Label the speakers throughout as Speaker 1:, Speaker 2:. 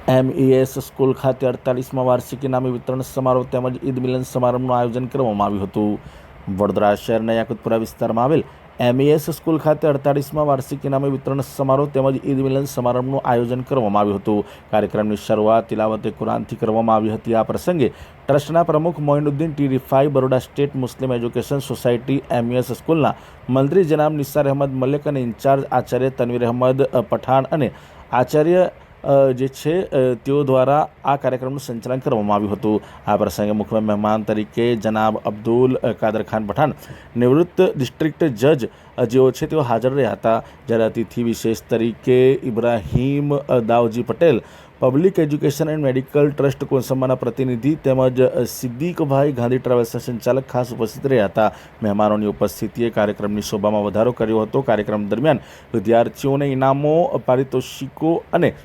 Speaker 1: MES school ખાતે 48મા વાર્ષિક ઇનામી વિતરણ સમારોહ તેમજ ઈદ મિલન સમારંભનું આયોજન કરવામાં આવ્યું હતું। વડોદરા શહેરના યાકુતપુરા વિસ્તારમાં આવેલ MES સ્કૂલ ખાતે 48મા વાર્ષિક ઇનામી વિતરણ સમારોહ તેમજ ઈદ મિલન સમારંભનું આયોજન કરવામાં આવ્યું હતું। કાર્યક્રમની શરૂઆત તિલાવતે કુરાનથી કરવામાં આવી હતી। આ પ્રસંગે ટ્રસ્ટના પ્રમુખ મોઇનુદ્દીન ટી રિફાઈ, બરોડા સ્ટેટ મુસ્લિમ એજ્યુકેશન સોસાયટી MES સ્કૂલના મંત્રી જનાબ નિસાર અહેમદ મલિક અને ઇન્ચાર્જ આચાર્ય તનવીર અહેમદ પઠાણ અને આચાર્ય જે છે તેઓ દ્વારા આ કાર્યક્રમનું સંચાલન કરવામાં આવ્યું હતું। આ પ્રસંગે મુખ્ય મહેમાન તરીકે જનાબ અબ્દુલ કાદર ખાન પઠાણ, નિવૃત્ત ડિસ્ટ્રિક્ટ જજ જેઓ છે તેઓ હાજર રહ્યા હતા। જ્યારે અતિથિ વિશેષ તરીકે Ibrahim Dawji Patel, public education and medical trust કોસંબાના પ્રતિનિધિ તેમજ સિદ્દીકભાઈ ગાંધી ટ્રાવેલ્સના સંચાલક ખાસ ઉપસ્થિત રહ્યા હતા। મહેમાનોની ઉપસ્થિતિએ કાર્યક્રમની શોભામાં વધારો કર્યો હતો। કાર્યક્રમ દરમિયાન વિદ્યાર્થીઓને ઇનામો, પારિતોષિકો અને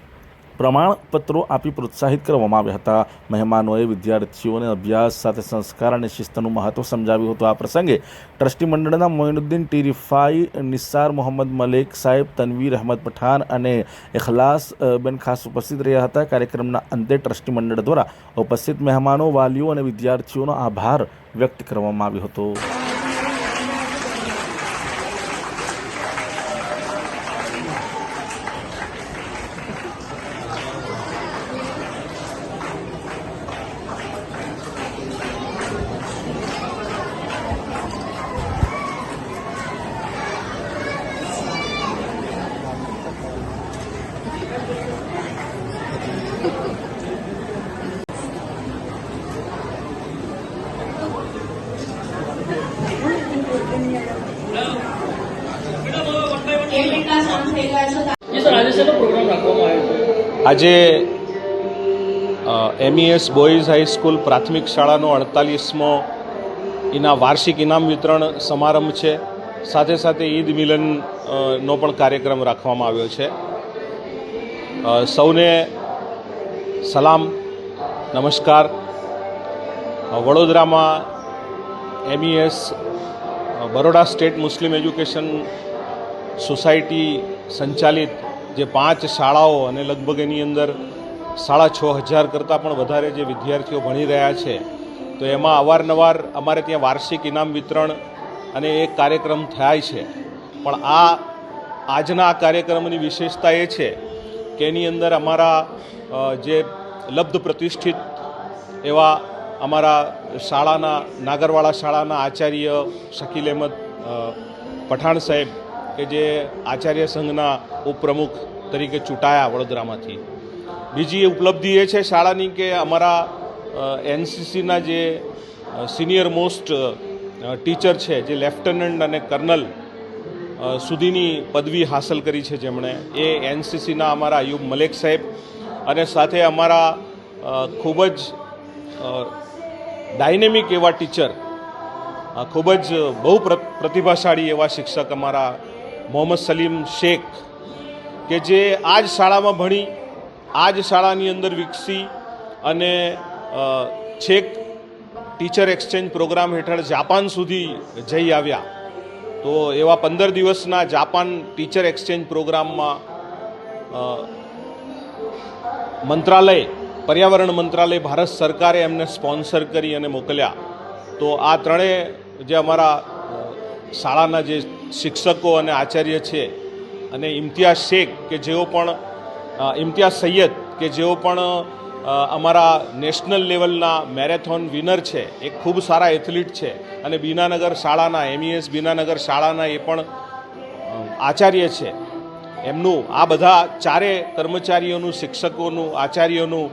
Speaker 1: પ્રમાણપત્રો આપી પ્રોત્સાહિત કરવામાં આવ્યા હતા। મહેમાનોએ વિદ્યાર્થીઓને અભ્યાસ સાથે સંસ્કાર અને શિસ્તનું મહત્વ સમજાવ્યું હતું। આ પ્રસંગે ટ્રસ્ટી મંડળના મોઇનુદ્દીન ટી રિફાઈ, નિસાર મોહમ્મદ મલિક સાહેબ, તનવીર અહેમદ પઠાણ અને ઇખલાસ બેન ખાસ ઉપસ્થિત રહ્યા હતા। કાર્યક્રમના અંતે ટ્રસ્ટી મંડળ દ્વારા ઉપસ્થિત મહેમાનો, વાલીઓ અને વિદ્યાર્થીઓનો આભાર વ્યક્ત કરવામાં આવ્યો હતો।
Speaker 2: આજે MES બોયઝ હાઈસ્કૂલ પ્રાથમિક શાળાનો 48મો વાર્ષિક ઇનામ વિતરણ સમારંભ છે। સાથે સાથે ઈદ મિલનનો પણ કાર્યક્રમ રાખવામાં આવ્યો છે। સૌને સલામ, નમસ્કાર। વડોદરામાં MES બરોડા સ્ટેટ મુસ્લિમ એજ્યુકેશન સોસાયટી સંચાલિત જે 5 શાળાઓ અને લગભગ એની અંદર 6,500 કરતાં પણ વધારે જે વિદ્યાર્થીઓ ભણી રહ્યા છે, તો એમાં અવારનવાર અમારે ત્યાં વાર્ષિક ઇનામ વિતરણ અને એક કાર્યક્રમ થાય છે। પણ આજના કાર્યક્રમની વિશેષતા એ છે કે એની અંદર અમારા જે લબ્ધ પ્રતિષ્ઠિત એવા અમારા શાળાના નાગરવાડા શાળાના આચાર્ય શકીલ અહેમદ પઠાણ સાહેબ કે જે આચાર્ય સંઘના ઉપપ્રમુખ તરીકે ચૂંટાયા વડોદરામાંથી। બીજી ઉપલબ્ધિ એ છે શાળાની કે અમારા NCCના જે સિનિયર મોસ્ટ ટીચર છે, જે લેફ્ટનન્ટ અને કર્નલ સુધીની પદવી હાંસલ કરી છે જેમણે, એ NCCના અમારા અયુબ મલેક સાહેબ અને સાથે અમારા ખૂબ જ ડાયનેમિક એવા ટીચર, ખૂબ જ બહુ પ્રતિભાશાળી એવા શિક્ષક અમારા મોહમ્મદ સલીમ શેખ, કે જે આ જ શાળામાં ભણી, આ જ શાળાની અંદર વિકસી અને છેક ટીચર એક્સચેન્જ પ્રોગ્રામ હેઠળ જાપાન સુધી જઈ આવ્યા। તો એવા 15 દિવસના જાપાન ટીચર એક્સચેન્જ પ્રોગ્રામમાં પર્યાવરણ મંત્રાલય, ભારત સરકારે એમને સ્પોન્સર કરી અને મોકલ્યા। તો આ ત્રણેય જે અમારા શાળાના જે શિક્ષકો અને આચાર્ય છે, અને ઇમ્તિયાઝ શેખ કે જેઓ પણ ઇમ્તિયાઝ સૈયદ કે જેઓ પણ અમારા નેશનલ લેવલના મેરેથોન વિનર છે, એક ખૂબ સારા એથ્લીટ છે, અને બીનાનગર શાળાના MES બીનાનગર શાળાના એ પણ આચાર્ય છે। એમનું આ બધા ચારે કર્મચારીઓનું, શિક્ષકોનું, આચાર્યોનું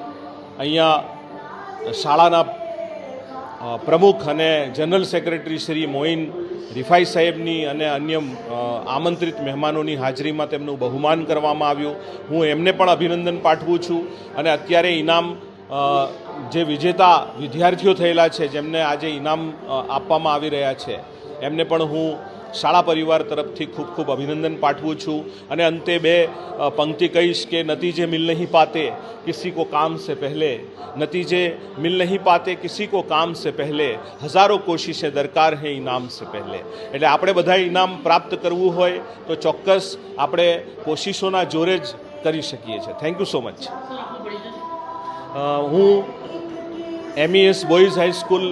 Speaker 2: અહીંયા શાળાના પ્રમુખ અને જનરલ સેક્રેટરી શ્રી મોઇન રિફાઈ સાહેબની અને અન્ય આમંત્રિત મહેમાનોની હાજરીમાં તેમનું બહુમાન કરવામાં આવ્યું। હું એમને પણ અભિનંદન પાઠવું છું। અને અત્યારે ઇનામ જે વિજેતા વિદ્યાર્થીઓ થયેલા છે, જેમને આજે ઇનામ આપવામાં આવી રહ્યા છે, એમને પણ હું શાળા પરિવાર તરફથી ખૂબ ખૂબ અભિનંદન પાઠવું છું। અને અંતે બે પંક્તિ કહીશ કે નતીજે મિલ નહીં પાતે કિસી કો કામ સે પહેલે, નતીજે મિલ નહીં પાતે કિસી કો કામ સે પહેલે, હજારો કોશિશેं દરકાર હૈ ઇનામ સે પહેલે। એટલે આપણે બધા ઇનામ પ્રાપ્ત કરવું હોય તો ચોક્કસ આપણે કોશિશોના જોરે જ કરી શકીએ છીએ। Thank you so much. હું MES boys high school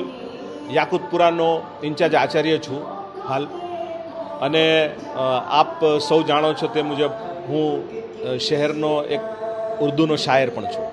Speaker 2: યાકુતપુરાનો in charge Acharya છું હાલ, અને આપ સૌ જાણો છો તે મુજબ હું શહેરનો એક ઉર્દૂનો શાયર પણ છું.